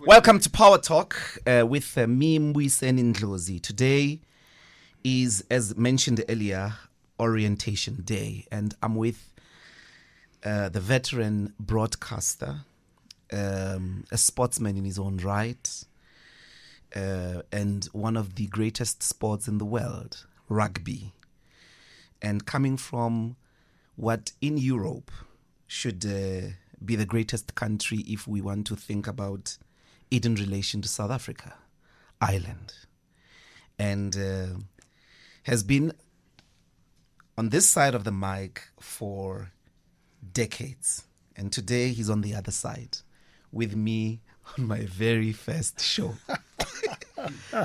Welcome to Power Talk with me, Mbuyiseni Ndlozi. Today is, as mentioned earlier, Orientation Day, and I'm with the veteran broadcaster, a sportsman in his own right, and one of the greatest sports in the world, rugby. And coming from what in Europe should be the greatest country if we want to think about it in relation to South Africa, Ireland, and has been on this side of the mic for decades. And today he's on the other side with me on my very first show.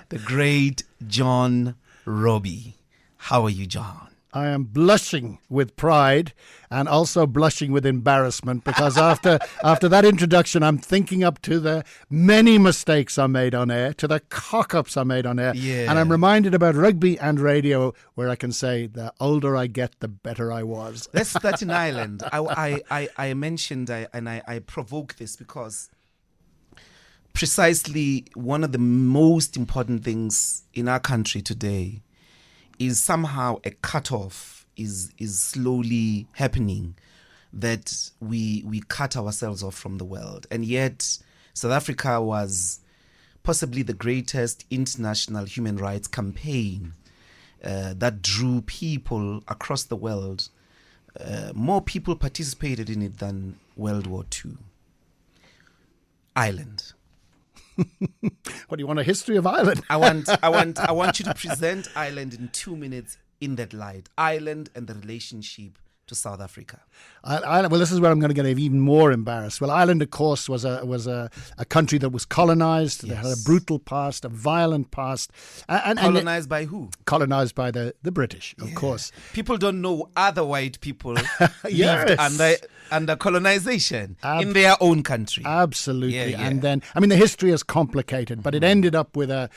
The great John Robbie. How are you, John? I am blushing with pride and also blushing with embarrassment because after that introduction, I'm thinking up to the many mistakes I made on air, to the cock-ups I made on air. Yeah. And I'm reminded about rugby and radio where I can say the older I get, the better I was. Let's start in Ireland. I mentioned and I provoke this because precisely one of the most important things in our country today is somehow a cutoff is slowly happening, that we cut ourselves off from the world. And yet South Africa was possibly the greatest international human rights campaign that drew people across the world. More people participated in it than World War II. Ireland. What do you want, a history of Ireland? I want you to present Ireland in 2 minutes in that light. Ireland and the relationship to South Africa. Well, this is where I'm going to get even more embarrassed. Well, Ireland, of course, was a country that was colonised. Yes. They had a brutal past, a violent past. Colonised by who? Colonised by the British, of course. People don't know other white people lived under colonisation in their own country. Absolutely. Yeah. And then, the history is complicated, but it ended up with a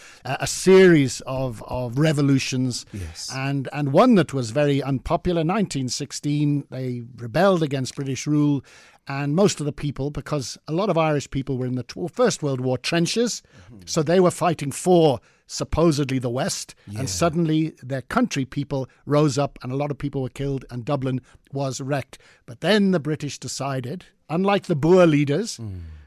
series of revolutions. Yes. And one that was very unpopular. 1916, they rebelled against British rule, and most of the people, because a lot of Irish people were in the First World War trenches, so they were fighting for supposedly the West, and suddenly their country people rose up and a lot of people were killed and Dublin was wrecked. But then the British decided, unlike the Boer leaders,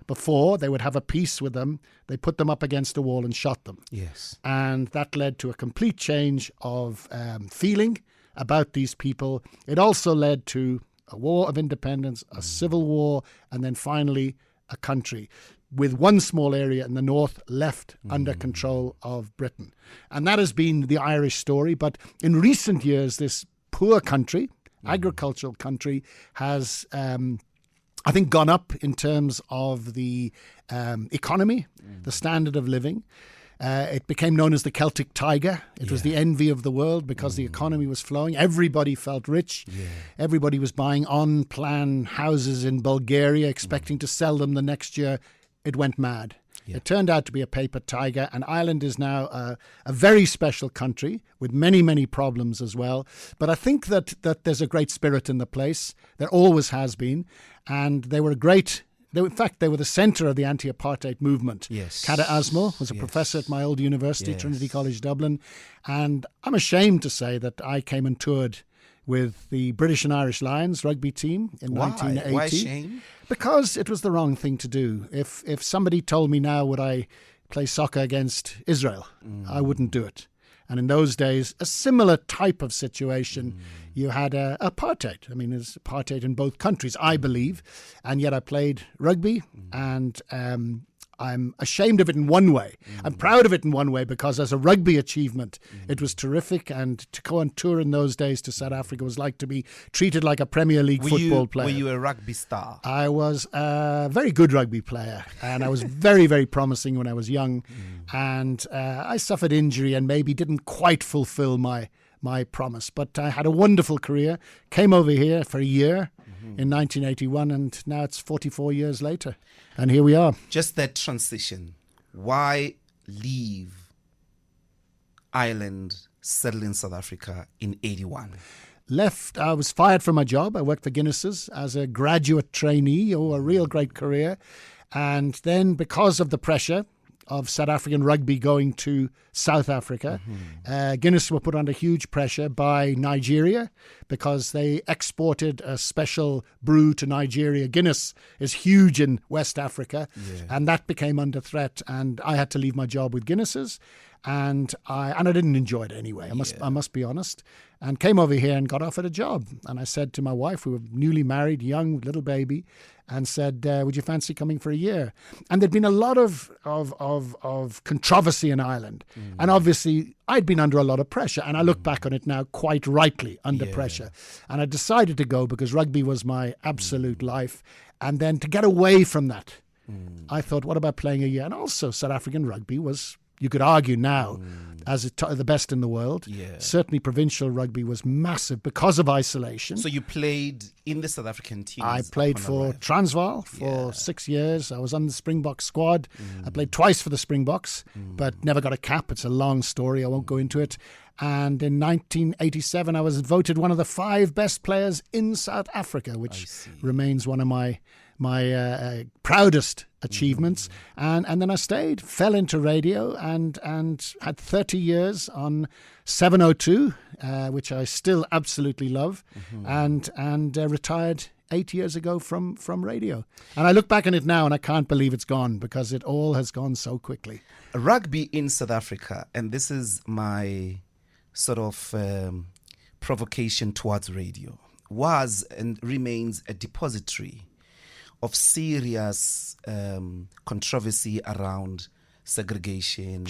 before they would have a peace with them, they put them up against a wall and shot them. Yes. And that led to a complete change of feeling about these people. It also led to a war of independence, a civil war, and then finally a country with one small area in the north left under control of Britain. And that has been the Irish story. But in recent years, this poor country, agricultural country, has I think gone up in terms of the economy, the standard of living. It became known as the Celtic Tiger. It was the envy of the world because the economy was flowing. Everybody felt rich. Yeah. Everybody was buying on-plan houses in Bulgaria, expecting to sell them the next year. It went mad. Yeah. It turned out to be a paper tiger, and Ireland is now a very special country with many, many problems as well. But I think that there's a great spirit in the place. There always has been. And they were in fact, they were the centre of the anti-apartheid movement. Yes. Kada Asmo was a professor at my old university, Trinity College Dublin. And I'm ashamed to say that I came and toured with the British and Irish Lions rugby team in 1980. Why shame? Because it was the wrong thing to do. If somebody told me now would I play soccer against Israel, I wouldn't do it. And in those days, a similar type of situation, you had apartheid. There's apartheid in both countries, I believe. And yet I played rugby, and I'm ashamed of it in one way. I'm proud of it in one way because as a rugby achievement, it was terrific. And to go on tour in those days to South Africa was like to be treated like a Premier League football player. Were you a rugby star? I was a very good rugby player, and I was very, very promising when I was young. And I suffered injury and maybe didn't quite fulfill my promise. But I had a wonderful career, came over here for a year in 1981, and now it's 44 years later. And here we are. Just that transition. Why leave Ireland, settle in South Africa in 81? Left, I was fired from my job. I worked for Guinness's as a graduate trainee, a real great career. And then because of the pressure of South African rugby going to South Africa, Guinness were put under huge pressure by Nigeria because they exported a special brew to Nigeria. Guinness is huge in West Africa, and that became under threat. And I had to leave my job with Guinness's, and I didn't enjoy it anyway. I must be honest. And came over here and got offered a job. And I said to my wife, we were newly married, young little baby, and said, would you fancy coming for a year? And there'd been a lot of controversy in Ireland. And obviously, I'd been under a lot of pressure. And I look back on it now quite rightly under pressure. And I decided to go because rugby was my absolute life. And then to get away from that, I thought, what about playing a year? And also, South African rugby was, you could argue now, as the best in the world. Certainly provincial rugby was massive because of isolation. So you played in the South African team? I played for Transvaal for 6 years. I was on the Springbok squad. I played twice for the Springboks, but never got a cap. It's a long story. I won't go into it. And in 1987, I was voted one of the 5 best players in South Africa, which remains one of my proudest achievements. And then I stayed, fell into radio and had 30 years on 702, which I still absolutely love, and retired 8 years ago from radio. And I look back on it now and I can't believe it's gone because it all has gone so quickly. Rugby in South Africa, and this is my sort of provocation towards radio, was and remains a depository of serious controversy around segregation,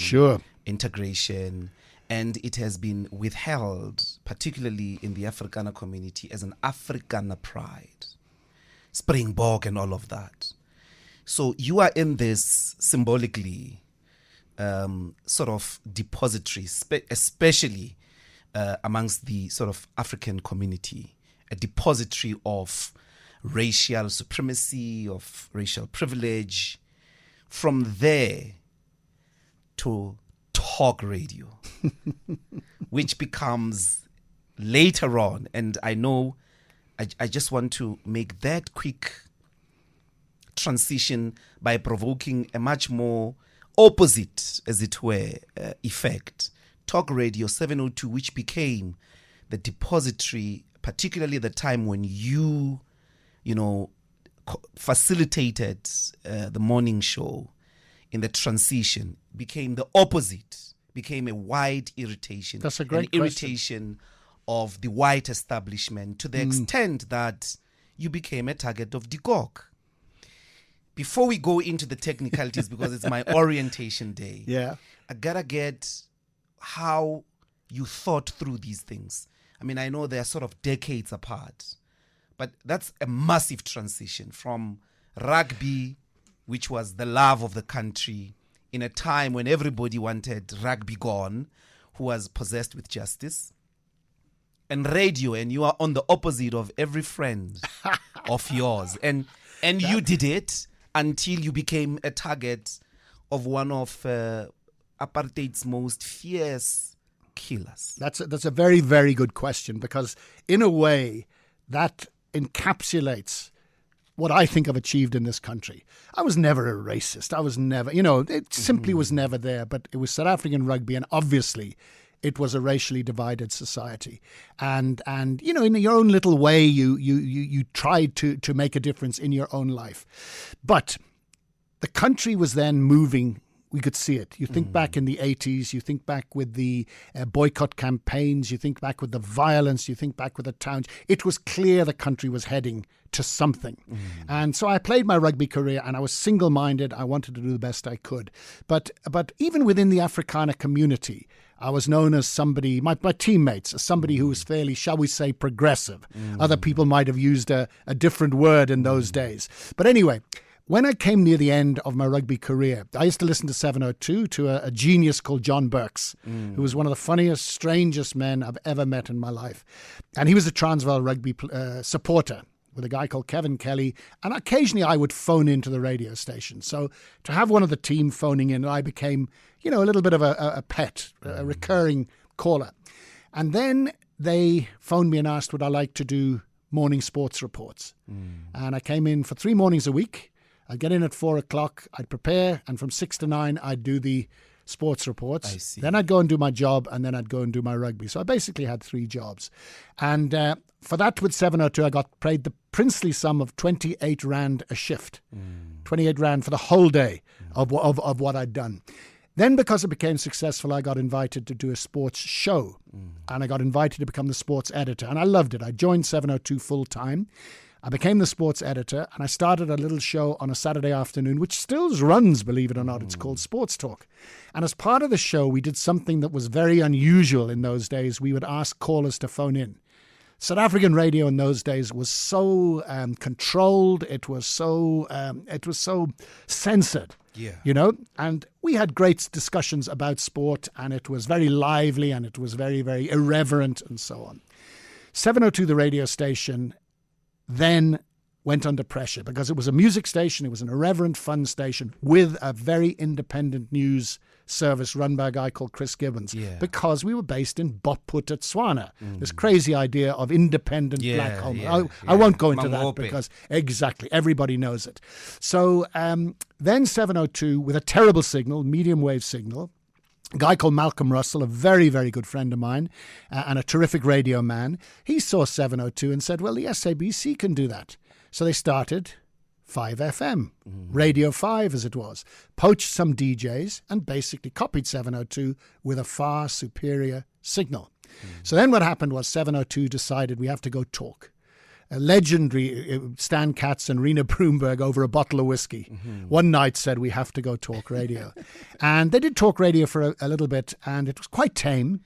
integration, and it has been withheld, particularly in the Afrikaner community, as an Afrikaner pride, Springbok and all of that. So you are in this symbolically sort of depository, especially amongst the sort of African community, a depository of racial supremacy, of racial privilege. From there to talk radio, which becomes later on, and I know I just want to make that quick transition by provoking a much more opposite, as it were, effect. Talk radio 702, which became the depository, particularly the time when you facilitated the morning show in the transition, became the opposite, became a wide irritation. That's a great irritation of the white establishment to the extent that you became a target of the Kock. Before we go into the technicalities, because it's my orientation day, I gotta get how you thought through these things. I mean, I know they're sort of decades apart, but that's a massive transition from rugby, which was the love of the country, in a time when everybody wanted rugby gone, who was possessed with justice, and radio, and you are on the opposite of every friend of yours. And you did it until you became a target of one of apartheid's most fierce killers. That's a very, very good question, because in a way that encapsulates what I think I've achieved in this country. I was never a racist. I was never, it simply was never there. But it was South African rugby, and obviously it was a racially divided society. And in your own little way, you tried to make a difference in your own life. But the country was then moving. We could see it. You think back in the 80s, you think back with the boycott campaigns, you think back with the violence, you think back with the towns. It was clear the country was heading to something. And so I played my rugby career and I was single-minded. I wanted to do the best I could. But even within the Afrikaner community, I was known as somebody, my teammates, as somebody who was fairly, shall we say, progressive. Other people might have used a different word in those days. But anyway, when I came near the end of my rugby career, I used to listen to 702 to a genius called John Burks, who was one of the funniest, strangest men I've ever met in my life. And he was a Transvaal rugby supporter with a guy called Kevin Kelly. And occasionally I would phone into the radio station. So to have one of the team phoning in, I became, a little bit of a pet, a recurring caller. And then they phoned me and asked would I like to do morning sports reports. And I came in for 3 mornings a week. I'd get in at 4 o'clock, I'd prepare, and from 6 to 9, I'd do the sports reports. I see. Then I'd go and do my job, and then I'd go and do my rugby. So I basically had 3 jobs. And for that with 702, I got paid the princely sum of 28 Rand a shift. 28 Rand for the whole day of what I'd done. Then because it became successful, I got invited to do a sports show. And I got invited to become the sports editor. And I loved it. I joined 702 full time. I became the sports editor, and I started a little show on a Saturday afternoon, which still runs, believe it or not. It's called Sports Talk. And as part of the show, we did something that was very unusual in those days. We would ask callers to phone in. South African radio in those days was so controlled. It was so censored. Yeah. You know, and we had great discussions about sport, and it was very lively, and it was very, very irreverent, and so on. 702, the radio station, then went under pressure because it was a music station. It was an irreverent, fun station with a very independent news service run by a guy called Chris Gibbons, because we were based in Boput at Swana. This crazy idea of independent black home. I won't go into that because exactly everybody knows it. So then 702 with a terrible signal, medium wave signal. A guy called Malcolm Russell, a very, very good friend of mine and a terrific radio man, he saw 702 and said, well, the SABC can do that. So they started 5FM, Radio 5 as it was, poached some DJs and basically copied 702 with a far superior signal. So then what happened was 702 decided we have to go talk. A legendary Stan Katz and Rena Broomberg over a bottle of whiskey. One night said, we have to go talk radio. And they did talk radio for a little bit, and it was quite tame.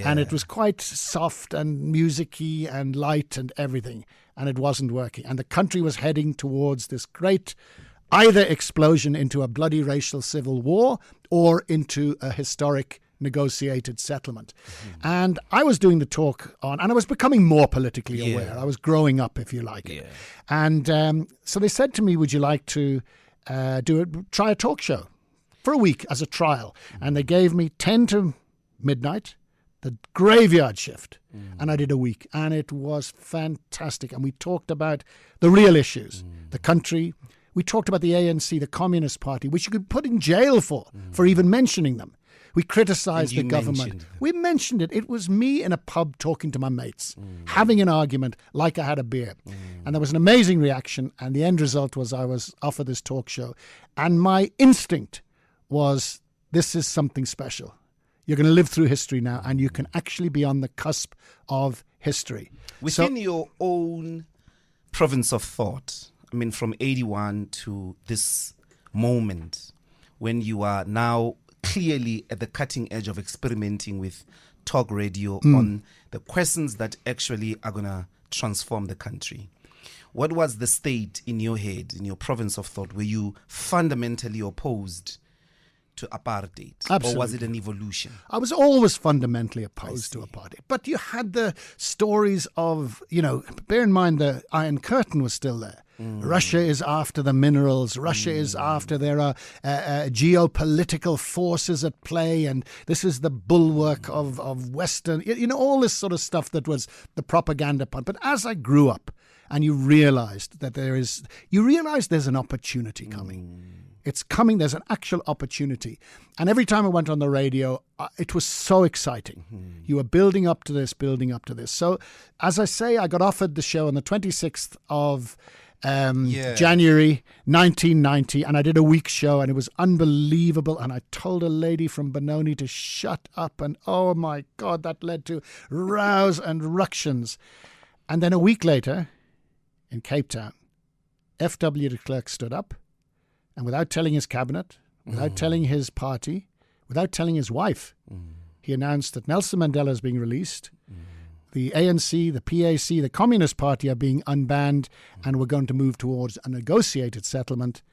And it was quite soft and music-y and light and everything. And it wasn't working. And the country was heading towards this great either explosion into a bloody racial civil war or into a historic negotiated settlement. And I was doing the talk on, and I was becoming more politically aware. I was growing up, if you like it. And so they said to me, would you like to try a talk show for a week as a trial? And they gave me 10 to midnight, the graveyard shift. And I did a week, and it was fantastic. And we talked about the real issues, the country. We talked about the ANC, the Communist Party, which you could put in jail for even mentioning them. We criticised the government. We mentioned it. It was me in a pub talking to my mates, having an argument like I had a beer. And there was an amazing reaction. And the end result was I was offered this talk show. And my instinct was, this is something special. You're going to live through history now, and you can actually be on the cusp of history. Within your own province of thought, I mean, from 81 to this moment, when you are now clearly at the cutting edge of experimenting with talk radio on the questions that actually are going to transform the country. What was the state in your head, in your province of thought? Were you fundamentally opposed to apartheid? Absolutely. Or was it an evolution? I was always fundamentally opposed to apartheid. But you had the stories of, bear in mind the Iron Curtain was still there. Russia is after the minerals. Russia is after there are geopolitical forces at play, and this is the bulwark of Western, all this sort of stuff that was the propaganda part. But as I grew up, and you realized there's an opportunity coming. It's coming. There's an actual opportunity. And every time I went on the radio, it was so exciting. You were building up to this. So, as I say, I got offered the show on the 26th of January 1990, and I did a week show, and it was unbelievable. And I told a lady from Benoni to shut up, and oh my God, that led to rows and ructions. And then a week later, in Cape Town, F.W. de Klerk stood up, and without telling his cabinet, without telling his party, without telling his wife, he announced that Nelson Mandela is being released. The ANC, the PAC, the Communist Party are being unbanned, and we're going to move towards a negotiated settlement.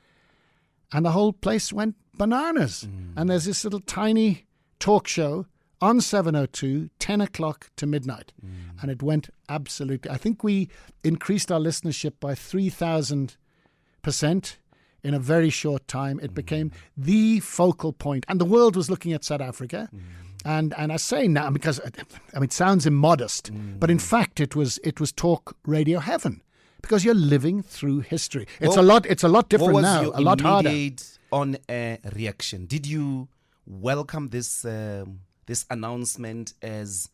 And the whole place went bananas. And there's this little tiny talk show on 702, 10 o'clock to midnight. And it went absolutely... I think we increased our listenership by 3,000% in a very short time. It became the focal point. And the world was looking at South Africa. And I say now, because it sounds immodest, but in fact it was talk radio heaven, because you're living through history. It's a lot different what was now, your a lot harder. immediate on-air reaction? Did you welcome this this announcement as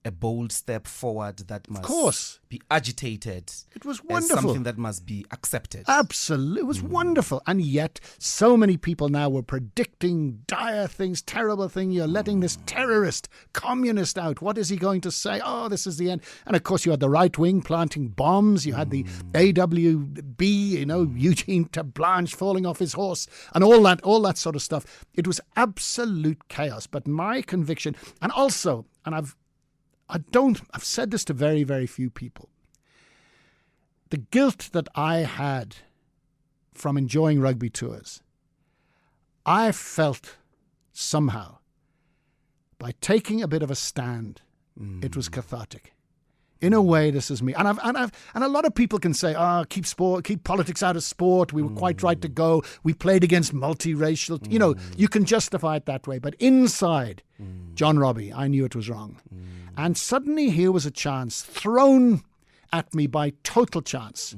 a bold step forward that must Of course. be agitated? It was As wonderful. something that must be accepted. Absolutely. It was wonderful. And yet, so many people now were predicting dire things, terrible things. You're letting this terrorist, communist out. What is he going to say? Oh, this is the end. And of course, you had the right wing planting bombs. You had the AWB, Eugene Blanche falling off his horse and all that sort of stuff. It was absolute chaos. But my conviction, and also, and I've said this to very, very few people. The guilt that I had from enjoying rugby tours, I felt somehow by taking a bit of a stand, it was cathartic. In a way, this is me, and a lot of people can say, keep politics out of sport. We were quite right to go. We played against multiracial. You can justify it that way. But inside, John Robbie, I knew it was wrong, and suddenly here was a chance thrown at me by total chance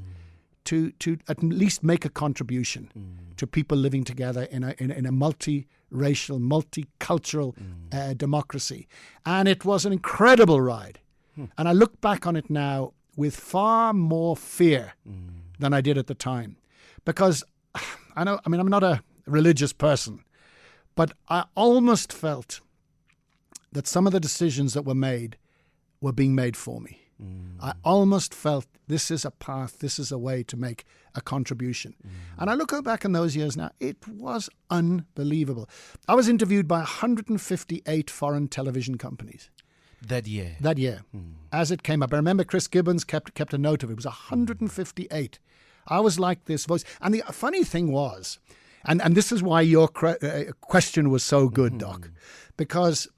to at least make a contribution to people living together in a multiracial, multicultural democracy, and it was an incredible ride. And I look back on it now with far more fear than I did at the time. Because I'm not a religious person, but I almost felt that some of the decisions that were being made for me. I almost felt this is a path, this is a way to make a contribution. And I look back in those years now, it was unbelievable. I was interviewed by 158 foreign television companies. That year. As it came up. I remember Chris Gibbons kept a note of it. It was 158. I was like this voice. And the funny thing was, and this is why your question was so good, Doc, because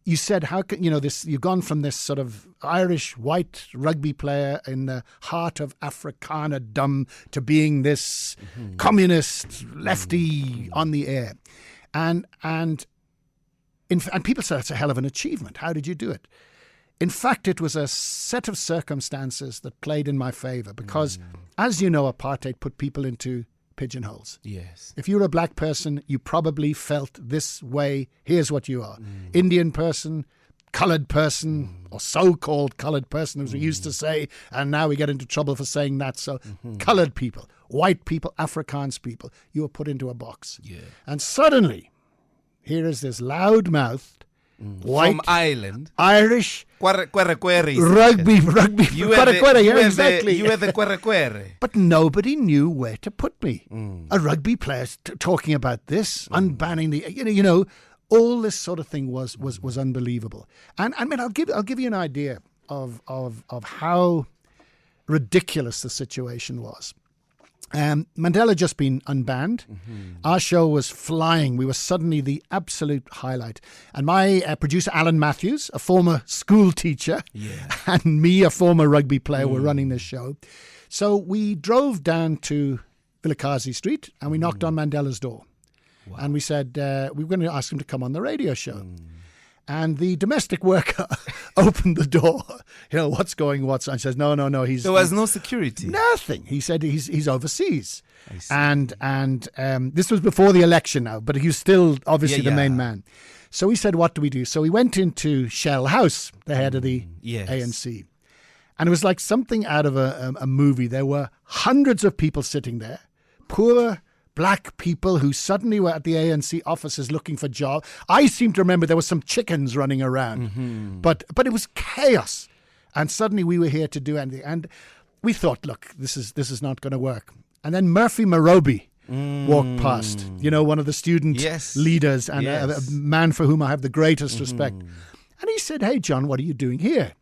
you said, how can, you've gone from this sort of Irish white rugby player in the heart of Afrikanerdom to being this communist lefty on the air. And people said it's a hell of an achievement. How did you do it? In fact, it was a set of circumstances that played in my favor because, as you know, apartheid put people into pigeonholes. Yes. If you were a black person, you probably felt this way. Here's what you are. Indian person, colored person, or so-called colored person, as we used to say, and now we get into trouble for saying that. So colored people, white people, Afrikaans people, you were put into a box. Yeah. And suddenly, here is this loud-mouthed, white, from Ireland, Irish, rugby. You were the kwere. But nobody knew where to put me. A rugby player talking about this, unbanning the, all this sort of thing was unbelievable. And I mean, I'll give you an idea of how ridiculous the situation was. Mandela had just been unbanned. Our show was flying. We were suddenly the absolute highlight. And my producer, Alan Matthews, a former school teacher, and me, a former rugby player, were running this show. So we drove down to Vilakazi Street and we knocked on Mandela's door. Wow. And we said, we were going to ask him to come on the radio show. And the domestic worker opened the door. What's going on? I says, no. There was no security. Nothing. He said he's overseas. And this was before the election now, but he was still obviously the main man. So he said, what do we do? So we went into Shell House, the head of the ANC. And it was like something out of a movie. There were hundreds of people sitting there, poor black people who suddenly were at the ANC offices looking for jobs. I seem to remember there were some chickens running around, but it was chaos. And suddenly we were here to do anything. And we thought, look, this is not going to work. And then Murphy Morobi walked past, one of the student leaders and a man for whom I have the greatest respect. And he said, hey, John, what are you doing here?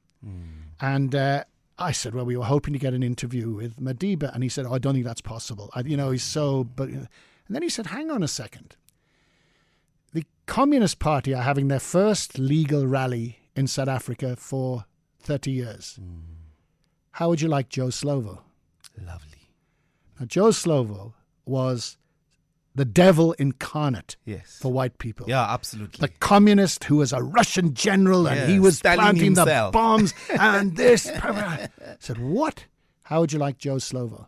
And I said, well, we were hoping to get an interview with Madiba. And he said, I don't think that's possible. He's so... And then he said, hang on a second. The Communist Party are having their first legal rally in South Africa for 30 years. How would you like Joe Slovo? Lovely. Now, Joe Slovo was the devil incarnate for white people. Yeah, absolutely. The communist who was a Russian general and he was Stalin planting himself. the bombs and this. I said, what? how would you like Joe Slovo?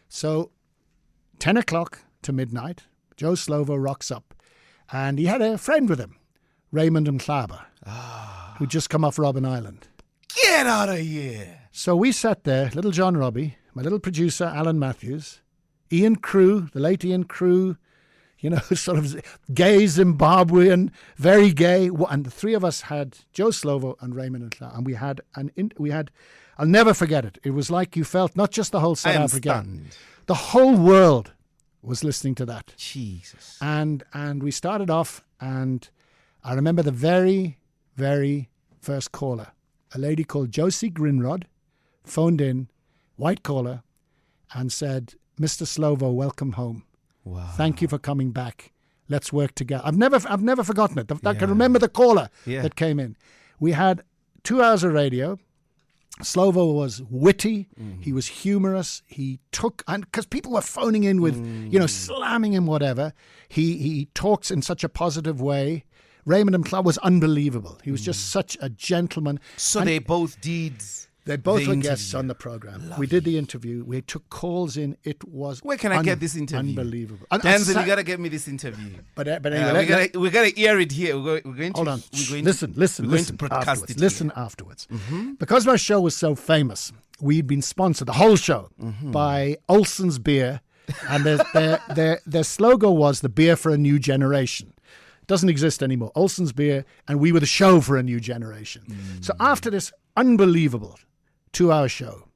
So 10 o'clock to midnight, Joe Slovo rocks up. And he had a friend with him, Raymond Ndlozi, who'd just come off Robben Island. Get out of here. So we sat there, little John Robbie, my little producer, Alan Matthews, Ian Crew, the late Ian Crew, sort of gay Zimbabwean, very gay. And the three of us had Joe Slovo and Raymond Ndlozi. And we had, I'll never forget it. It was like you felt not just the whole South Africa, the whole world was listening to that. Jesus. And we started off, and I remember the very, very first caller, a lady called Josie Grinrod, phoned in, white collar, and said, Mr. Slovo, welcome home. Wow. Thank you for coming back. Let's work together. I've never forgotten it. I can remember the caller that came in. We had 2 hours of radio. Slovo was witty. He was humorous. He took, and because people were phoning in with, slamming him, whatever. He talks in such a positive way. Raymond Ndlozi was unbelievable. He was just such a gentleman. So they both did. They both were guests on the program. Lovely. We did the interview. We took calls in. It was Where can I get this interview? Unbelievable. Denzel, you got to get me this interview. But anyway, we got to air it here. We're going to hold on. Listen. broadcast it. Listen afterwards. Because my show was so famous, we'd been sponsored, the whole show, by Olsen's Beer. And their slogan was the beer for a new generation. It doesn't exist anymore. Olsen's Beer, and we were the show for a new generation. So after this unbelievable 2-hour show,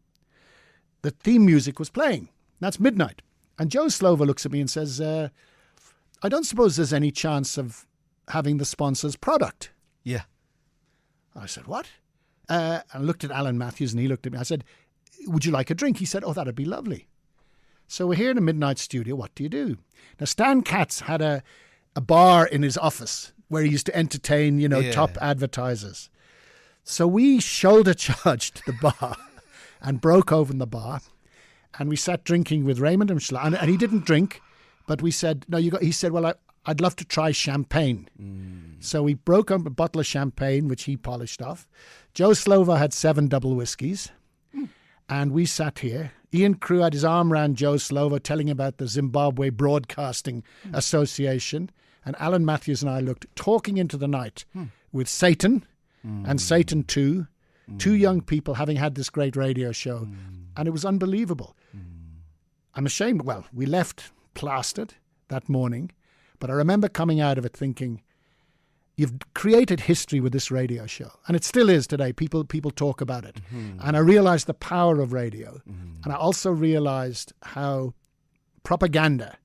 the theme music was playing. That's midnight. And Joe Slovo looks at me and says, I don't suppose there's any chance of having the sponsor's product. Yeah. I said, what? I looked at Alan Matthews and he looked at me. I said, would you like a drink? He said, oh, that'd be lovely. So we're here in a midnight studio. What do you do? Now, Stan Katz had a bar in his office where he used to entertain, top advertisers. So we shoulder charged the bar and broke open the bar, and we sat drinking with Raymond and he didn't drink, but we said, no, he said, well, I'd love to try champagne. So we broke up a bottle of champagne, which he polished off. Joe Slovo had 7 double whiskies, and we sat here. Ian Crew had his arm around Joe Slovo, telling about the Zimbabwe Broadcasting Association, and Alan Matthews and I talking into the night with Satan, and Satan 2, 2 young people having had this great radio show. And it was unbelievable. I'm ashamed. Well, we left plastered that morning, but I remember coming out of it thinking, you've created history with this radio show. And it still is today. People talk about it. And I realized the power of radio. And I also realized how propaganda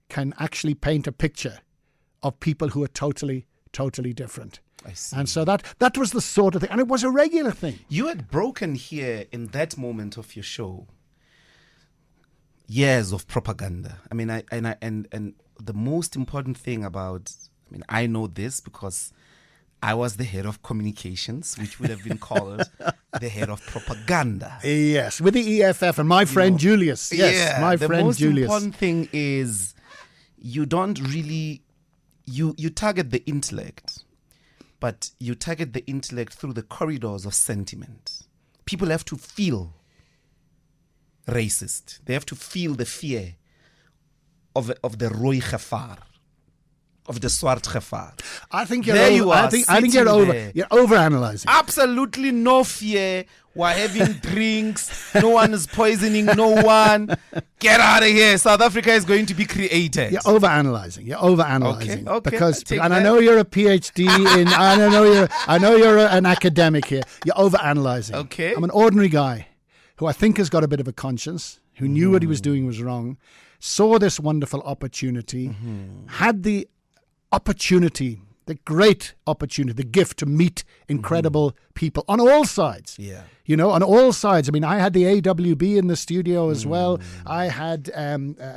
can actually paint a picture of people who are totally, totally different. I see. And so that was the sort of thing. And it was a regular thing. You had broken here in that moment of your show years of propaganda. I mean, and the most important thing about, I know this because I was the head of communications, which would have been called the head of propaganda. Yes, with the EFF and my friend Julius. Yes, my friend Julius. The most important thing is you don't really, you target the intellect, but you target the intellect through the corridors of sentiment. People have to feel racist. They have to feel the fear of the rooi gevaar, of the swart gevaar. I think you're I think you're overanalyzing. Absolutely no fear. We're having drinks. No one is poisoning no one. Get out of here. South Africa is going to be created. You're overanalyzing. Okay. Because, and I know you're a PhD in. I know you're an academic here. You're overanalyzing. Okay. I'm an ordinary guy who I think has got a bit of a conscience, who knew what he was doing was wrong, saw this wonderful opportunity, had the opportunity, the great opportunity, the gift to meet incredible people on all sides. Yeah. On all sides. I had the AWB in the studio as well. I had Barland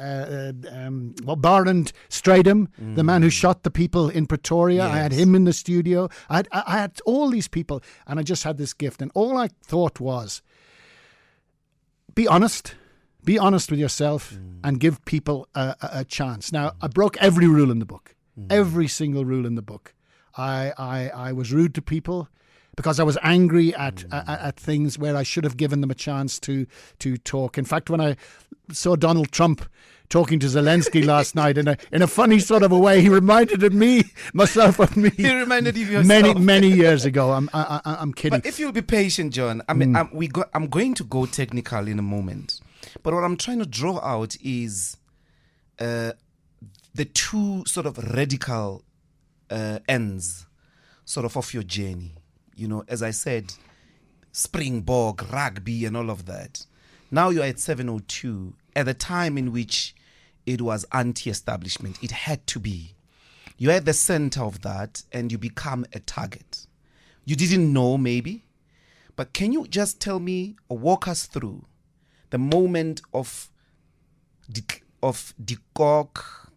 Stradum, the man who shot the people in Pretoria. Yes. I had him in the studio. I had all these people, and I just had this gift. And all I thought was, be honest with yourself and give people a chance. Now, I broke every rule in the book. Every single rule in the book. I was rude to people, because I was angry at things where I should have given them a chance to talk. In fact, when I saw Donald Trump talking to Zelensky last night in a funny sort of a way, he reminded myself of me. He reminded you of yourself. many years ago. I'm kidding. But if you'll be patient, John, I'm going to go technical in a moment. But what I'm trying to draw out is the two sort of radical ends sort of your journey. You know, as I said, Springbok, rugby and all of that. Now you're at 702 at the time in which it was anti-establishment. It had to be. You're at the center of that and you become a target. You didn't know maybe, but can you just tell me or walk us through the moment of de Kock's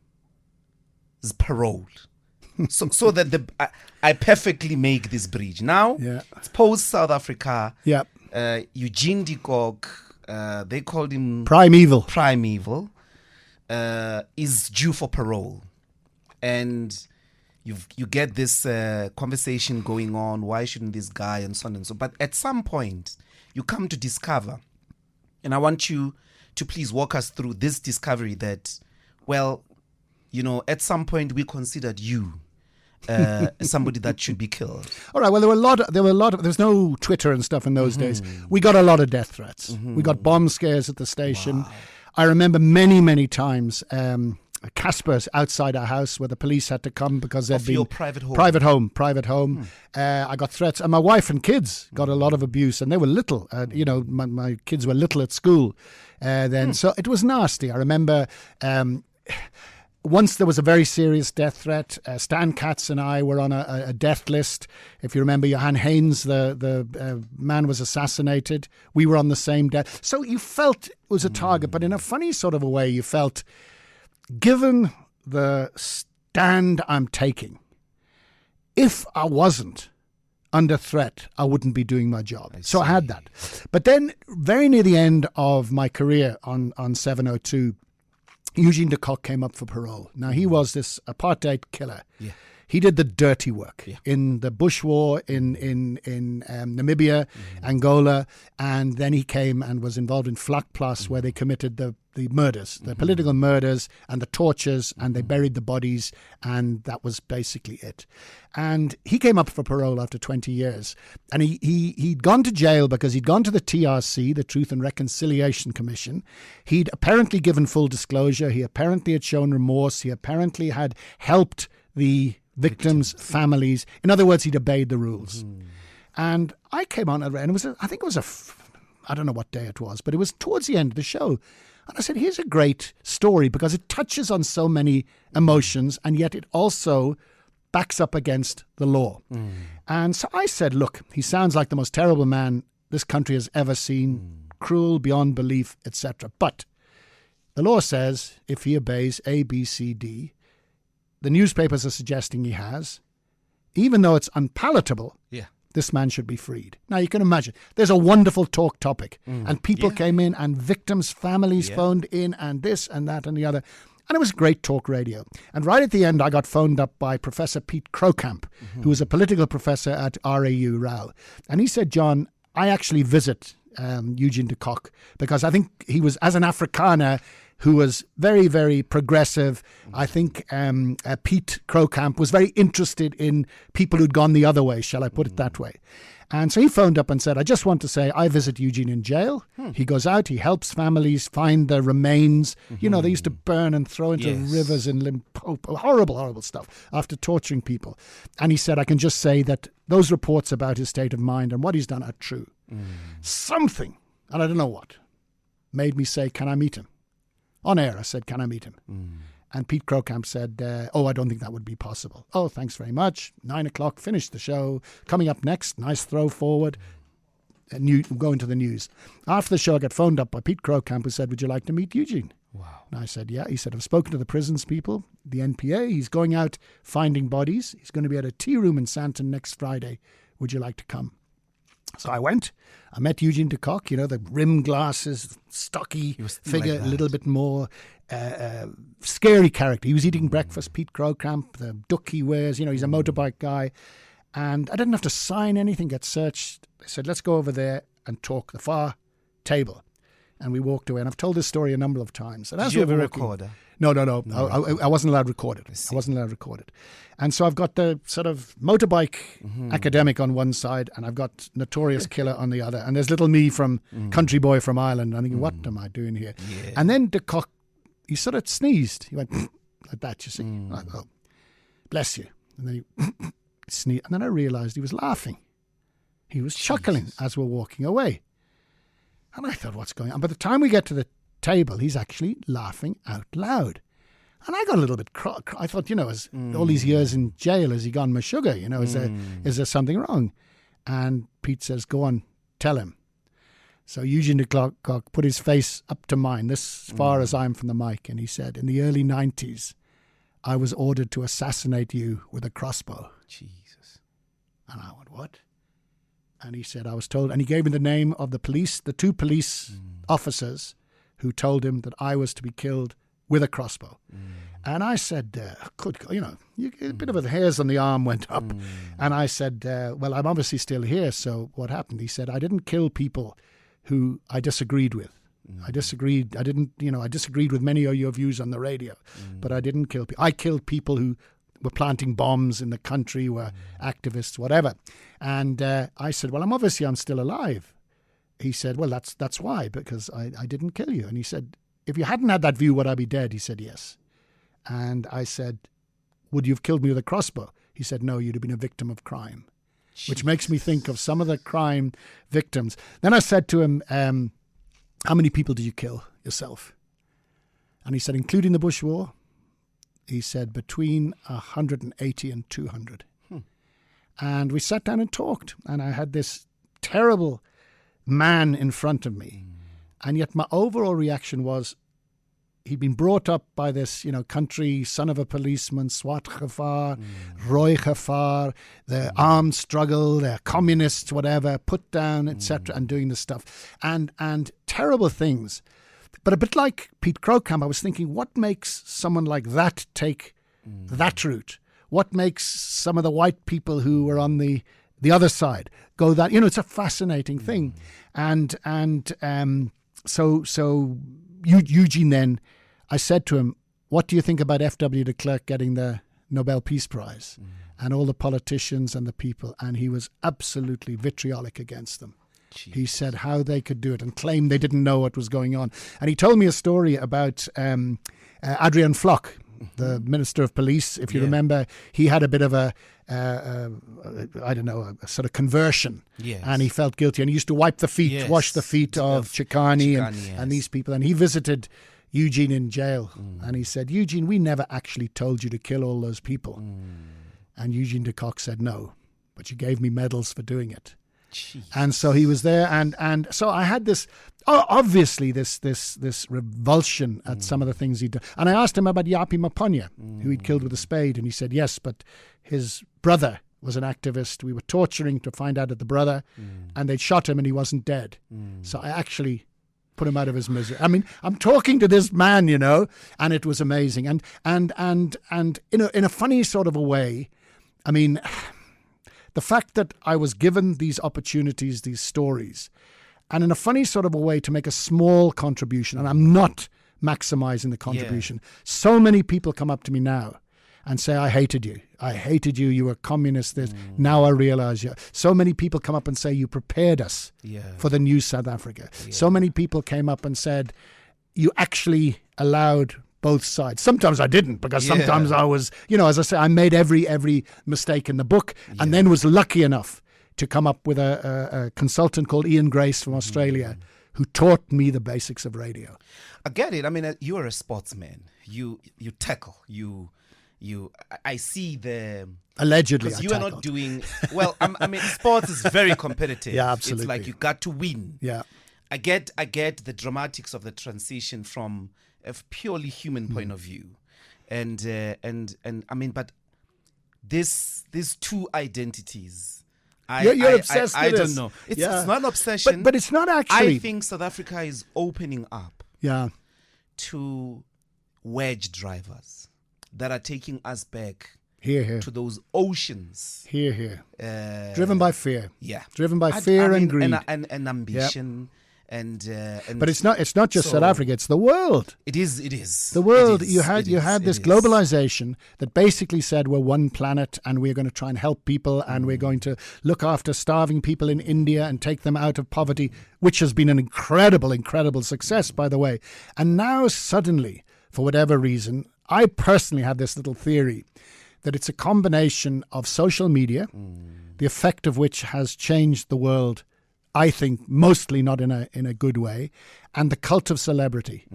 parole? so that I perfectly make this bridge. Now, it's post-South Africa. Yeah. Eugene de Kock, they called him Primeval, is due for parole. And you get this conversation going on, why shouldn't this guy, and so on and so. But at some point, you come to discover, and I want you to please walk us through this discovery that, well, you know, at some point we considered you somebody that should be killed. All right. Well, there were a lot of. There's no Twitter and stuff in those days. We got a lot of death threats. We got bomb scares at the station. Wow. I remember many times Caspers outside our house where the police had to come because they'd been private home. I got threats, and my wife and kids got a lot of abuse, and they were little. You know, my kids were little at school then, so it was nasty. I remember. Once there was a very serious death threat. Stan Katz and I were on a death list. If you remember, Johan Haynes, the man was assassinated. We were on the same death. So you felt it was a target, but in a funny sort of a way, you felt, given the stand I'm taking, if I wasn't under threat, I wouldn't be doing my job. So I had that. But then very near the end of my career on 702, Eugene de Kock came up for parole. Now, he was this apartheid killer. Yeah. He did the dirty work in the Bush War in Namibia, Angola, and then he came and was involved in Vlakplaas, where they committed the murders, the political murders and the tortures, and they buried the bodies, and that was basically it. And he came up for parole after 20 years, and he'd gone to jail because he'd gone to the TRC, the Truth and Reconciliation Commission. He'd apparently given full disclosure. He apparently had shown remorse. He apparently had helped the victims' families. In other words, he'd obeyed the rules. And I came on, and I think it was I don't know what day it was, but it was towards the end of the show. And I said, here's a great story because it touches on so many emotions, and yet it also backs up against the law. And so I said, look, he sounds like the most terrible man this country has ever seen, cruel beyond belief, etc. But the law says if he obeys A, B, C, D, the newspapers are suggesting he has, even though it's unpalatable, this man should be freed. Now, you can imagine, there's a wonderful talk topic, and people came in, and victims' families phoned in, and this and that and the other. And it was great talk radio. And right at the end, I got phoned up by Professor Pete Krockamp, who was a political professor at RAU Rau. And he said, John, I actually visit Eugene de Kock because I think he was, as an Afrikaner, who was very, very progressive. I think Pete Krockamp was very interested in people who'd gone the other way, shall I put it that way. And so he phoned up and said, I just want to say I visit Eugene in jail. He goes out, he helps families find the remains. You know, they used to burn and throw into rivers in Limpopo. Horrible stuff after torturing people. And he said, I can just say that those reports about his state of mind and what he's done are true. Something, and I don't know what, made me say, can I meet him? On air, I said, can I meet him? And Pete Krockamp said, I don't think that would be possible. Oh, thanks very much. 9:00, finished the show. Coming up next, nice throw forward. Going to the news. After the show, I got phoned up by Pete Krockamp, who said, would you like to meet Eugene? Wow. And I said, yeah. He said, I've spoken to the prisons people, the NPA. He's going out finding bodies. He's going to be at a tea room in Sandton next Friday. Would you like to come? So I went. I met Eugene de Kock, you know, the rim glasses, stocky figure, like a little bit more scary character. He was eating breakfast, Pete Krockamp, the duck he wears, you know, he's a motorbike guy. And I didn't have to sign anything, get searched. They said, let's go over there and talk the far table. And we walked away. And I've told this story a number of times. And Did as you we have a were walking, recorder? No. I wasn't allowed to record it. I wasn't allowed to record it. And so I've got the sort of motorbike academic on one side, and I've got notorious killer on the other. And there's little me from country boy from Ireland. I'm thinking, what am I doing here? Yeah. And then the Kock, he sort of sneezed. He went like that, you see. Like, oh, bless you. And then he sneezed. And then I realised he was laughing. He was chuckling as we're walking away. And I thought, what's going on? By the time we get to the table, he's actually laughing out loud. And I got a little bit I thought, as all these years in jail, has he gone my sugar? Is there something wrong? And Pete says, go on, tell him. So Eugene Kock put his face up to mine, this far as I'm from the mic, and he said, in the early 90s, I was ordered to assassinate you with a crossbow. Jesus. And I went, what? And he said, I was told, and he gave me the name of the police, the two police officers who told him that I was to be killed with a crossbow. And I said, good God, a bit of the hairs on the arm went up. And I said, well, I'm obviously still here, so what happened? He said, I didn't kill people who I disagreed with. I disagreed. I disagreed with many of your views on the radio, but I didn't kill people. I killed people who were planting bombs in the country, were activists, whatever. And I said, well, I'm still alive. He said, well, that's why, because I didn't kill you. And he said, if you hadn't had that view, would I be dead? He said, yes. And I said, would you have killed me with a crossbow? He said, no, you'd have been a victim of crime. Jesus. Which makes me think of some of the crime victims. Then I said to him, how many people did you kill yourself? And he said, including the Bush War, he said between 180 and 200. And we sat down and talked. And I had this terrible man in front of me. And yet my overall reaction was, he'd been brought up by this, country, son of a policeman, Swat Ghafar, Roy Ghafar, the armed struggle, the communists, whatever, put down, etc., and doing this stuff. And terrible things. But a bit like Pete Crowcamp, I was thinking, what makes someone like that take that route? What makes some of the white people who were on the other side go that? It's a fascinating thing. So Eugene then, I said to him, what do you think about F.W. de Klerk getting the Nobel Peace Prize and all the politicians and the people? And he was absolutely vitriolic against them. Jeez. He said how they could do it and claimed they didn't know what was going on. And he told me a story about Adrian Flock, the Minister of Police. If you remember, he had a bit of a sort of conversion. Yes. And he felt guilty. And he used to wipe the feet, wash the feet of Chikani and these people. And he visited Eugene in jail. And he said, Eugene, we never actually told you to kill all those people. And Eugene de Kock said, no, but you gave me medals for doing it. Jeez. And so he was there, and so I had this obviously this revulsion at some of the things he'd done. And I asked him about Yapi Maponya, who he'd killed with a spade, and he said yes, but his brother was an activist. We were torturing to find out at the brother, and they'd shot him, and he wasn't dead. So I actually put him out of his misery. I mean, I'm talking to this man, and it was amazing, and in a funny sort of a way. I mean, the fact that I was given these opportunities, these stories, and in a funny sort of a way to make a small contribution, and I'm not maximizing the contribution. Yeah. So many people come up to me now and say, I hated you. I hated you. You were communist. Now I realize you. So many people come up and say, you prepared us for the new South Africa. Yeah. So many people came up and said, you actually allowed both sides. Sometimes I didn't, because sometimes I was, as I say, I made every mistake in the book, and then was lucky enough to come up with a consultant called Ian Grace from Australia, who taught me the basics of radio. I get it. I mean, you are a sportsman. You tackle. I see the... Allegedly, because you are not doing... Well, I mean, sports is very competitive. Yeah, absolutely. It's like you got to win. Yeah. I get the dramatics of the transition from a purely human point of view, and I mean, but these two identities, you're obsessed with I this. don't know. It's not an obsession, but it's not actually. I think South Africa is opening up, to wedge drivers that are taking us back Here, here. to those oceans. Here, here. Driven by fear. Yeah. Driven by fear and greed. And ambition. And but it's not just South Africa, it's the world. It is. The world. You had this globalization that basically said we're one planet and we're going to try and help people and we're going to look after starving people in India and take them out of poverty, which has been an incredible success, by the way. And now suddenly, for whatever reason, I personally have this little theory that it's a combination of social media, the effect of which has changed the world, I think, mostly not in a good way, and the cult of celebrity.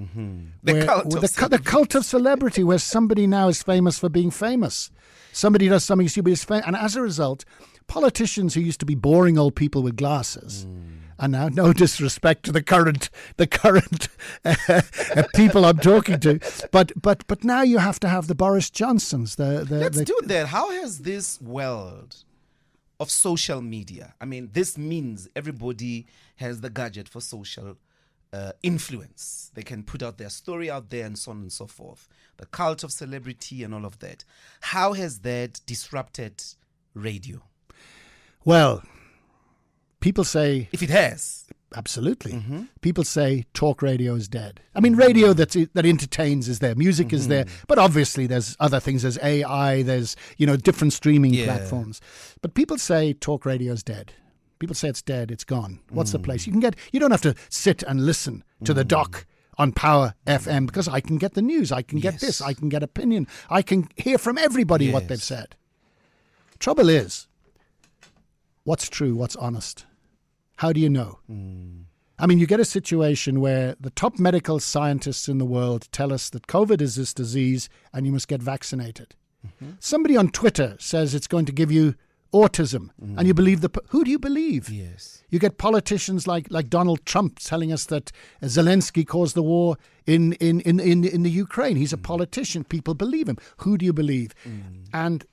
The cult of celebrity, where somebody now is famous for being famous. Somebody does something stupid, and as a result, politicians who used to be boring old people with glasses, and now, no disrespect to the current people I'm talking to, but now you have to have the Boris Johnsons. Let's do that. How has this world of social media, I mean, this means everybody has the gadget for social influence. They can put out their story out there and so on and so forth. The cult of celebrity and all of that. How has that disrupted radio? Well, people say... If it has. Absolutely. People say talk radio is dead. I mean, radio that entertains is there. Music is there. But obviously there's other things. There's AI. There's, different streaming platforms. But people say talk radio is dead. People say it's dead. It's gone. What's the place? You don't have to sit and listen to the doc on Power FM because I can get the news. I can get this. I can get opinion. I can hear from everybody what they've said. Trouble is, what's true? What's honest? How do you know? I mean, you get a situation where the top medical scientists in the world tell us that COVID is this disease and you must get vaccinated. Somebody on Twitter says it's going to give you autism and you believe who do you believe? Yes. You get politicians like Donald Trump telling us that Zelensky caused the war in the Ukraine. He's a politician. People believe him. Who do you believe? And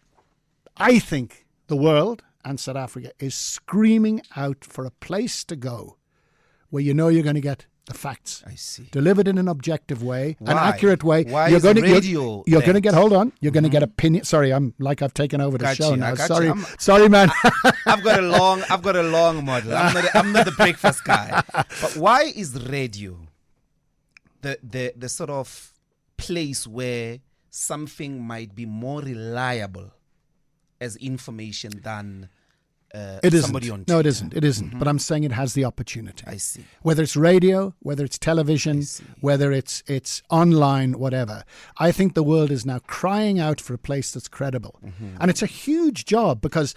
I think the world and South Africa is screaming out for a place to go where you're going to get the facts delivered in an objective way, an accurate way. Why you're going to radio you're going to get you're going to get opinion. Sorry, I've taken over the show now. Sorry, man. I've got a long model. I'm not the breakfast guy. But why is radio the sort of place where something might be more reliable as information than somebody on TV? No, it isn't. But I'm saying it has the opportunity. I see. Whether it's radio, whether it's television, whether it's online, whatever. I think the world is now crying out for a place that's credible. And it's a huge job because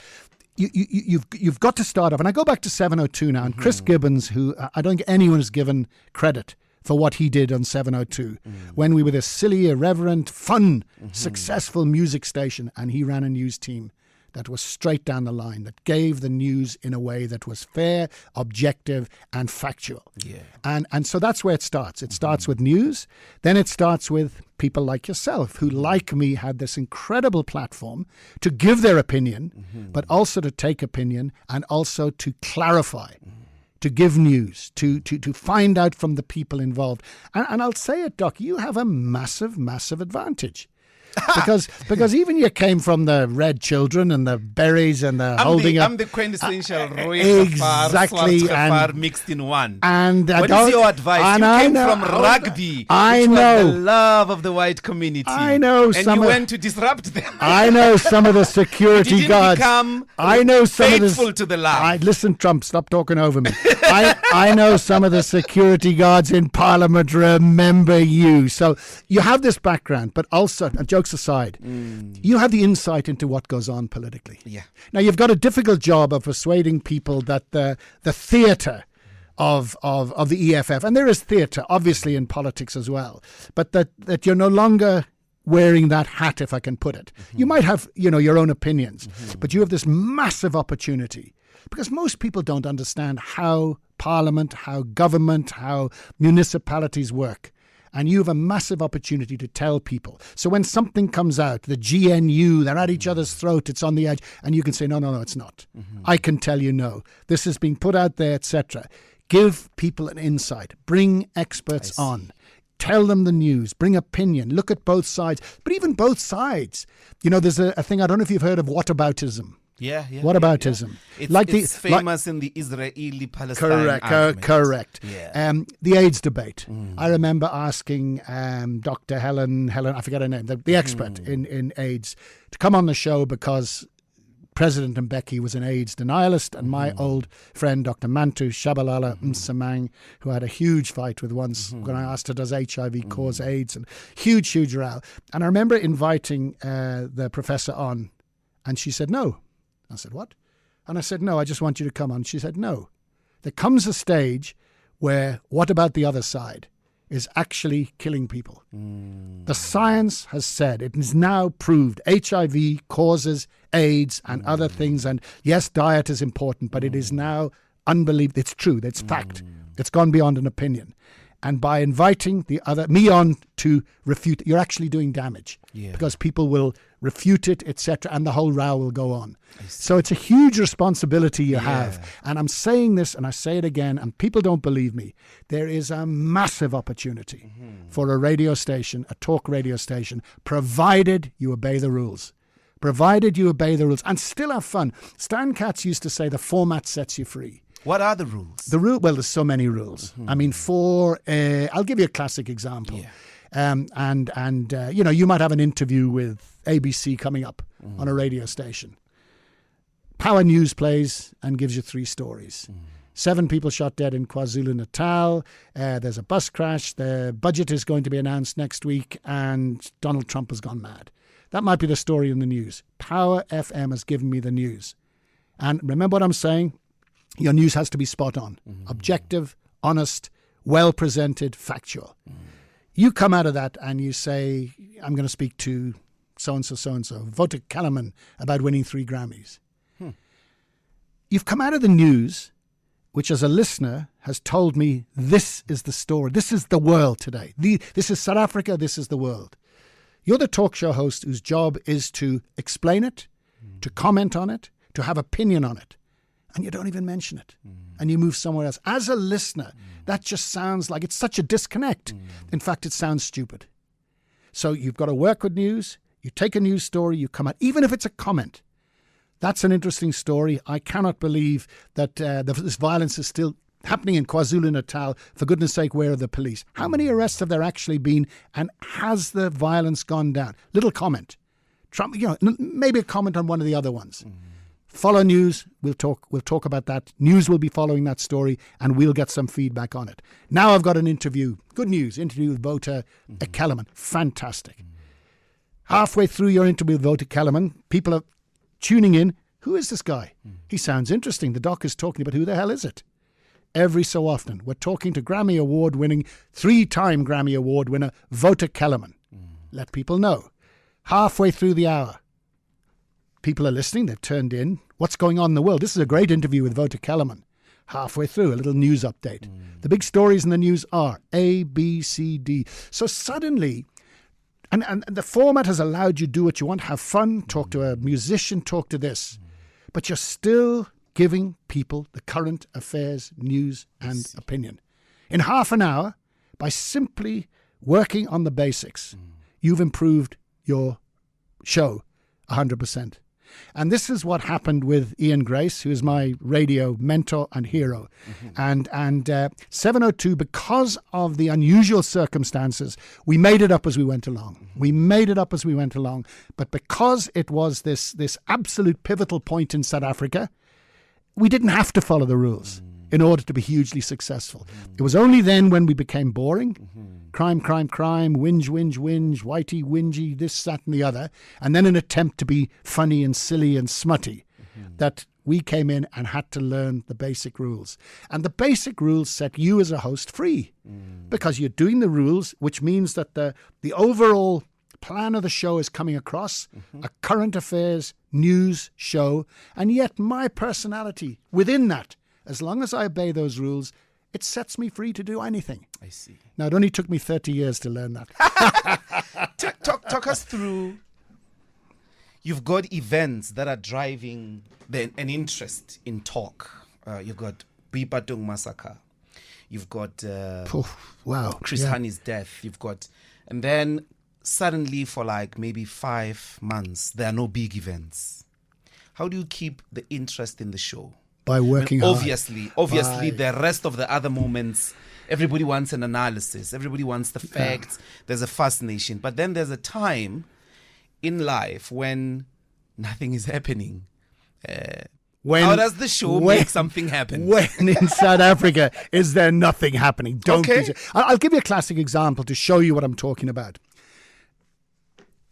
you've got to start off. And I go back to 702 now, and Chris Gibbons, who I don't think anyone has given credit for what he did on 702 when we were this silly, irreverent, fun, successful music station, and he ran a news team that was straight down the line, that gave the news in a way that was fair, objective, and factual. And so that's where it starts. It starts with news. Then it starts with people like yourself, who, like me, had this incredible platform to give their opinion, but also to take opinion and also to clarify. To give news, to find out from the people involved. And I'll say it, Doc, you have a massive advantage. Because even you came from the red children and the berries and the I'm the quintessential Roy exactly mixed in one. And what is your advice? You came from rugby, which was the love of the white community. I know, and you went to disrupt them. I know some of the security guards. I know some faithful to the love. Listen, Trump, stop talking over me. I know some of the security guards in Parliament remember you. So you have this background, but also, jokes aside, you have the insight into what goes on politically. Now, you've got a difficult job of persuading people that the theatre of the EFF, and there is theatre, obviously, in politics as well, but that you're no longer wearing that hat, if I can put it. You might have, your own opinions, but you have this massive opportunity. Because most people don't understand how Parliament, how government, how municipalities work. And you have a massive opportunity to tell people. So when something comes out, the GNU, they're at each other's throat, it's on the edge, and you can say, no, it's not. I can tell you no. This has been put out there, etc. Give people an insight. Bring experts on. Tell them the news, bring opinion, look at both sides. But even both sides, there's a thing, I don't know if you've heard of whataboutism. Yeah. Whataboutism. Yeah. It's famous in the Israeli-Palestine argument. Correct. Yeah. The AIDS debate. I remember asking Dr. Helen, I forget her name, the expert in AIDS, to come on the show because President Mbeki was an AIDS denialist, and my old friend, Dr. Mantu Shabalala Msamang, who had a huge fight with once when I asked her, does HIV cause AIDS? And huge row. And I remember inviting the professor on, and she said, no. I said, what? And I said, no, I just want you to come on. She said, no. There comes a stage where what about the other side is actually killing people. The science has said, it is now proved, HIV causes AIDS and other things. And yes, diet is important, but it is now unbelievable. It's true. It's fact. It's gone beyond an opinion. And by inviting me on to refute, you're actually doing damage because people will refute it, etc., and the whole row will go on. So it's a huge responsibility you have. And I'm saying this, and I say it again, and people don't believe me. There is a massive opportunity for a radio station, a talk radio station, provided you obey the rules. Provided you obey the rules and still have fun. Stan Katz used to say the format sets you free. What are the rules? Well, there's so many rules. I mean, I'll give you a classic example. You might have an interview with ABC coming up on a radio station. Power News plays and gives you 3 stories. 7 people shot dead in KwaZulu-Natal. There's a bus crash. The budget is going to be announced next week, and Donald Trump has gone mad. That might be the story in the news. Power FM has given me the news. And remember what I'm saying? Your news has to be spot on, objective, honest, well presented, factual. You come out of that and you say, I'm going to speak to so-and-so, Vota Kalaman, about winning 3 Grammys. You've come out of the news, which as a listener has told me, this is the story. This is the world today. This is South Africa. This is the world. You're the talk show host whose job is to explain it, to comment on it, to have opinion on it. And you don't even mention it. And you move somewhere else. As a listener, that just sounds like it's such a disconnect. In fact, it sounds stupid. So you've got to work with news. You take a news story, you come out, even if it's a comment. That's an interesting story. I cannot believe that this violence is still happening in KwaZulu-Natal. For goodness sake, where are the police? How many arrests have there actually been? And has the violence gone down? Little comment. Trump, maybe a comment on one of the other ones. Follow news. We'll talk about that. News will be following that story, and we'll get some feedback on it. Now I've got an interview. Good news. Interview with Vota Kalaman. Fantastic. Halfway through your interview with Vota Kalaman, people are tuning in. Who is this guy? He sounds interesting. The doc is talking about who the hell is it? Every so often, we're talking to Grammy Award winning, 3-time Grammy Award winner, Vota Kalaman. Let people know. Halfway through the hour, people are listening. They've turned in. What's going on in the world? This is a great interview with Vota Kalaman. Halfway through, a little news update. The big stories in the news are A, B, C, D. So suddenly, and the format has allowed you to do what you want, have fun, talk to a musician, talk to this. But you're still giving people the current affairs, news and opinion. In half an hour, by simply working on the basics, you've improved your show 100%. And this is what happened with Ian Grace, who is my radio mentor and hero. And 702, because of the unusual circumstances, we made it up as we went along. But because it was this absolute pivotal point in South Africa, we didn't have to follow the rules in order to be hugely successful. It was only then when we became boring, crime, whinge, whitey, whingy, this, that and the other, and then an attempt to be funny and silly and smutty, that we came in and had to learn the basic rules. And the basic rules set you as a host free because you're doing the rules, which means that the overall plan of the show is coming across, a current affairs news show, and yet my personality within that, as long as I obey those rules, it sets me free to do anything. I see. Now, it only took me 30 years to learn that. Talk us through. You've got events that are driving an interest in talk. You've got Bipatung Massacre. You've got Wow. Chris Honey's death. You've got, and then suddenly for like maybe 5 months, there are no big events. How do you keep the interest in the show? By working hard. Obviously, the rest of the other moments, everybody wants an analysis. Everybody wants the facts. There's a fascination. But then there's a time in life when nothing is happening. How does the show make something happen? When in South Africa is there nothing happening? I'll give you a classic example to show you what I'm talking about.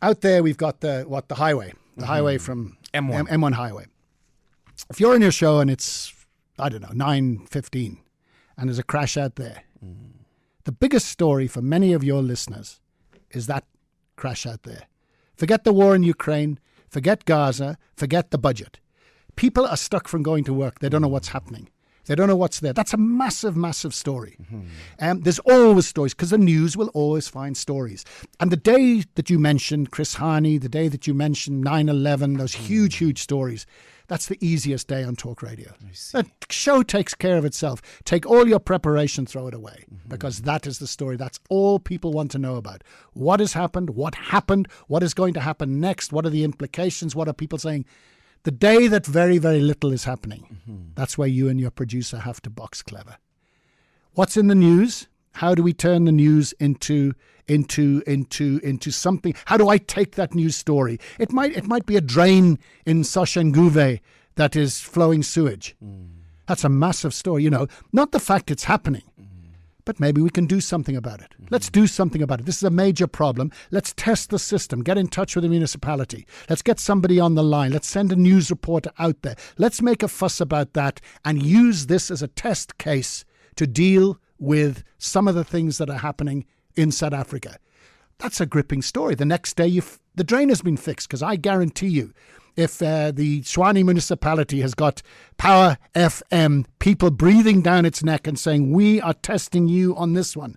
Out there we've got the highway. The highway from M1 highway. If you're in your show and it's, I don't know, 9:15 and there's a crash out there, the biggest story for many of your listeners is that crash out there. Forget the war in Ukraine, forget Gaza, forget the budget. People are stuck from going to work. They don't know what's happening. They don't know what's there. That's a massive, massive story. There's always stories because the news will always find stories. And the day that you mentioned Chris Hani, the day that you mentioned 9/11, those huge, huge stories, that's the easiest day on talk radio. The show takes care of itself. Take all your preparation, throw it away, because that is the story. That's all people want to know about. What has happened? What is going to happen next? What are the implications? What are people saying? The day that very, very little is happening, that's where you and your producer have to box clever. What's in the news? How do we turn the news into something? How do I take that news story? It might be a drain in Soshanguve that is flowing sewage. That's a massive story, not the fact it's happening. But maybe we can do something about it. Let's do something about it. This is a major problem. Let's test the system. Get in touch with the municipality. Let's get somebody on the line. Let's send a news reporter out there. Let's make a fuss about that and use this as a test case to deal with some of the things that are happening in South Africa. That's a gripping story. The next day, the drain has been fixed, because I guarantee you, if the Tshwane municipality has got Power FM, people breathing down its neck and saying, we are testing you on this one,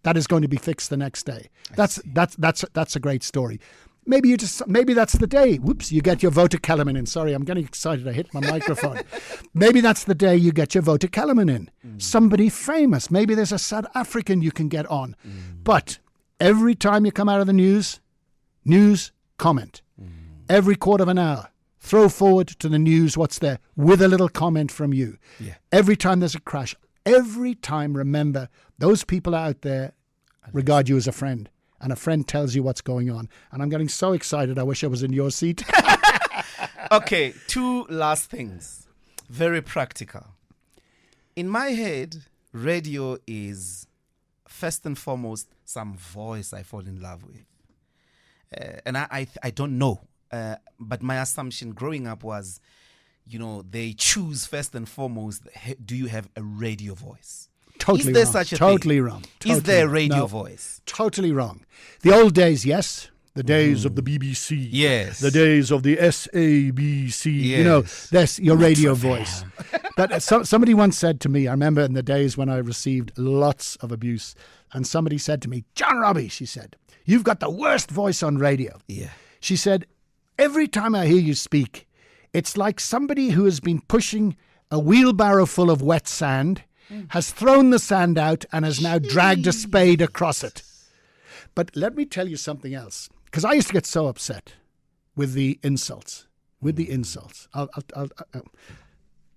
that is going to be fixed the next day. That's a great story. Maybe that's the day. Whoops, you get your voter Kellerman in. Sorry, I'm getting excited. I hit my microphone. Maybe that's the day you get your voter Kellerman in. Somebody famous. Maybe there's a South African you can get on. But every time you come out of the news, comment. Every quarter of an hour, throw forward to the news what's there with a little comment from you. Yeah. Every time there's a crash, every time, remember, those people out there regard you as a friend, and a friend tells you what's going on. And I'm getting so excited, I wish I was in your seat. Okay, 2 last things. Very practical. In my head, radio is first and foremost some voice I fall in love with. And I don't know. But my assumption growing up was, they choose first and foremost, do you have a radio voice? Totally Is there wrong. such a totally thing? Wrong. Is there a radio voice? Totally wrong. The old days, yes. The days of the BBC. Yes. The days of the SABC. Yes. That's your radio voice. But somebody once said to me, I remember in the days when I received lots of abuse, and somebody said to me, John Robbie, she said, you've got the worst voice on radio. Yeah. She said, every time I hear you speak, it's like somebody who has been pushing a wheelbarrow full of wet sand, has thrown the sand out and has now dragged a spade across it. But let me tell you something else, because I used to get so upset with the insults.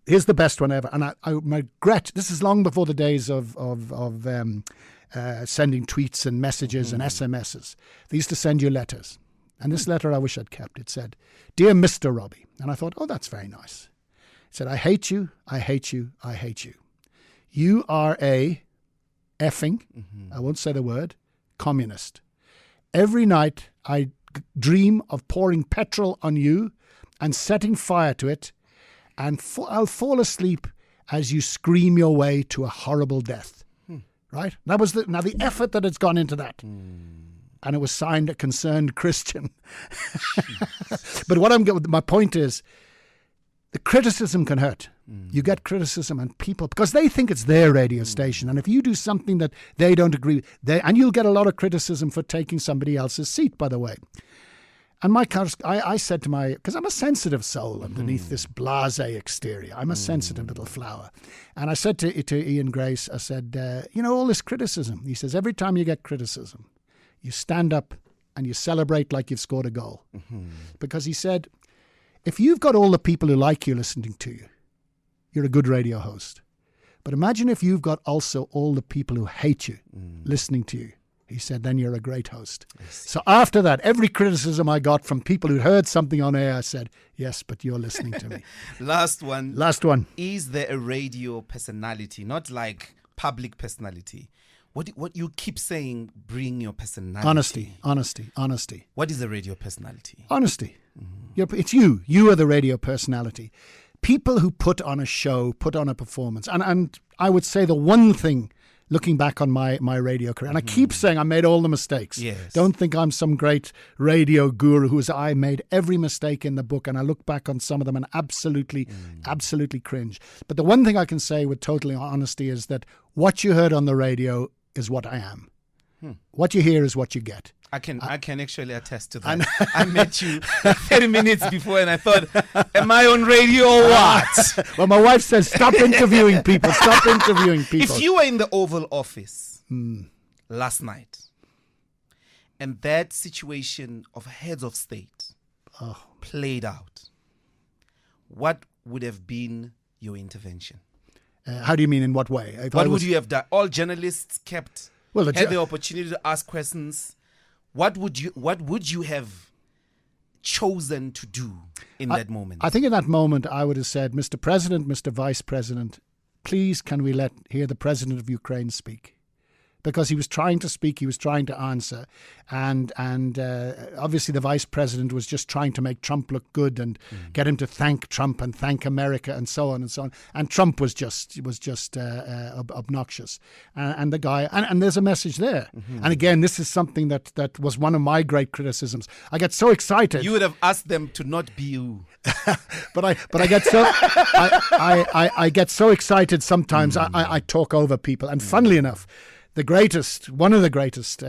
Here's the best one ever, and I regret, this is long before the days of sending tweets and messages and SMSs. They used to send you letters. And this letter I wish I'd kept. It said, Dear Mr. Robbie. And I thought, oh, that's very nice. It said, I hate you, I hate you, I hate you. You are a effing, I won't say the word, communist. Every night I dream of pouring petrol on you and setting fire to it, and I'll fall asleep as you scream your way to a horrible death. Right? That was the effort that has gone into that. And it was signed a concerned Christian. But my point is, the criticism can hurt. You get criticism, and people, because they think it's their radio station, and if you do something that they don't agree with, and you'll get a lot of criticism for taking somebody else's seat, by the way. And I said to because I'm a sensitive soul underneath this blasé exterior. I'm a sensitive little flower. And I said to Ian Grace, I said, all this criticism. He says, every time you get criticism, you stand up and you celebrate like you've scored a goal. Because he said, if you've got all the people who like you listening to you, you're a good radio host. But imagine if you've got also all the people who hate you listening to you. He said, then you're a great host. So after that, every criticism I got from people who heard something on air, I said, yes, but you're listening to me. Last one. Is there a radio personality, not like public personality? What you keep saying, bring your personality. Honesty. What is a radio personality? Honesty. It's you. You are the radio personality. People who put on a show, put on a performance. And I would say the one thing, looking back on my radio career, and I keep saying I made all the mistakes. Yes. Don't think I'm some great radio guru I made every mistake in the book, and I look back on some of them and absolutely cringe. But the one thing I can say with total honesty is that what you heard on the radio is what I am. What you hear is what you get. I can actually attest to that. I met you 30 minutes before and I thought, am I on radio or what? Well, my wife says, stop interviewing people. Stop interviewing people. If you were in the Oval Office last night and that situation of heads of state played out, what would have been your intervention? How do you mean, in what way? What would you have done? All journalists had the opportunity to ask questions. What would you have chosen to do in that moment? I think in that moment I would have said, Mr. President, Mr. Vice President, please can we hear the President of Ukraine speak? Because he was trying to speak, he was trying to answer, and obviously the Vice President was just trying to make Trump look good and get him to thank Trump and thank America and so on and so on. And Trump was just obnoxious. And the guy, and there's a message there. And again, this is something that was one of my great criticisms. I get so excited. You would have asked them to not be you. but I get so I get so excited sometimes. I talk over people, and funnily enough, one of the greatest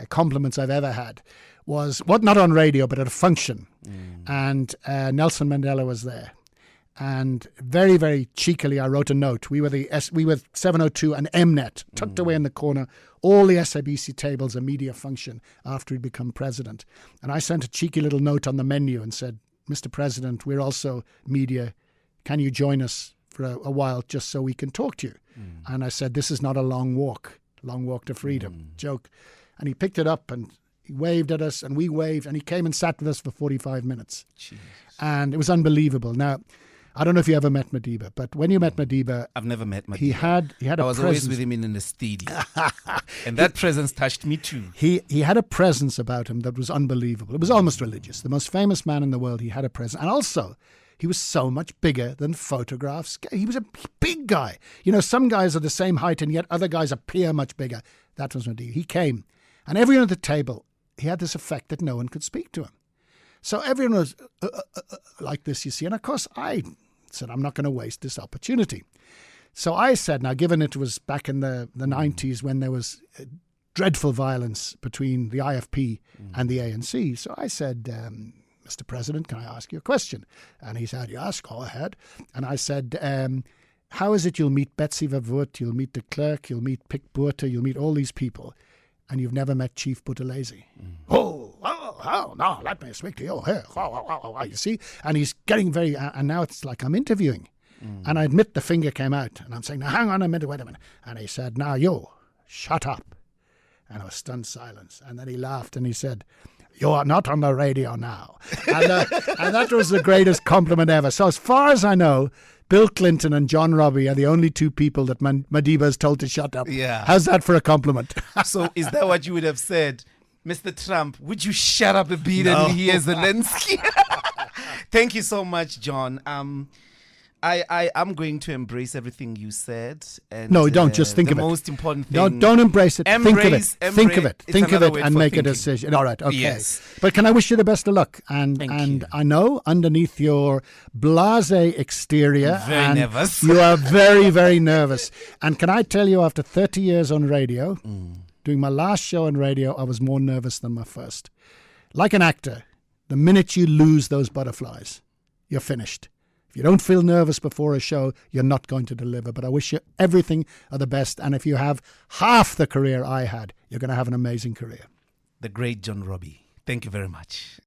compliments I've ever had was not on radio, but at a function. And Nelson Mandela was there. And very, very cheekily, I wrote a note. We were 702 and Mnet, tucked away in the corner, all the SABC tables, a media function after he'd become president. And I sent a cheeky little note on the menu and said, Mr. President, we're also media. Can you join us for a while just so we can talk to you? And I said, this is not a long walk to freedom, joke. And he picked it up and he waved at us and we waved, and he came and sat with us for 45 minutes. Jeez. And it was unbelievable. Now, I don't know if you ever met Madiba, but when you met Madiba... I've never met Madiba. He had a presence. I was always with him in the studio. And that presence touched me too. He had a presence about him that was unbelievable. It was almost religious. The most famous man in the world, he had a presence. And also, he was so much bigger than photographs. He was a big guy. Some guys are the same height and yet other guys appear much bigger. That was Madiba. He came, and everyone at the table, he had this effect that no one could speak to him. So everyone was like this, you see. And of course, I said, I'm not going to waste this opportunity. So I said, now given it was back in the 90s when there was dreadful violence between the IFP and the ANC. So I said, Mr. President, can I ask you a question? And he said, yes, go ahead. And I said, how is it you'll meet Betsy Verwoerd, you'll meet de Klerk, you'll meet Pick Boerter, you'll meet all these people, and you've never met Chief Buthelezi? Oh, no, let me speak to you here. You see? And he's getting very, and now it's like I'm interviewing. And I admit the finger came out, and I'm saying, now hang on a minute, wait a minute. And he said, now you, shut up. And I was stunned silence. And then he laughed and he said, you are not on the radio now. And that was the greatest compliment ever. So as far as I know, Bill Clinton and John Robbie are the only two people that Madiba has told to shut up. Yeah. How's that for a compliment? So is that what you would have said? Mr. Trump, would you shut up a bit and hear Zelensky? Thank you so much, John. I'm going to embrace everything you said. And, no, don't. Just think of it. The most important thing. Don't embrace it. Think of it. Think of it. Think of it and make thinking. A decision. All right. Okay. Yes. But can I wish you the best of luck? And I know underneath your blasé exterior, very nervous. You are very, very nervous. And can I tell you, after 30 years on radio, doing my last show on radio, I was more nervous than my first. Like an actor, The minute you lose those butterflies, you're finished. If you don't feel nervous before a show, you're not going to deliver. But I wish you everything of the best. And if you have half the career I had, you're going to have an amazing career. The great John Robbie. Thank you very much.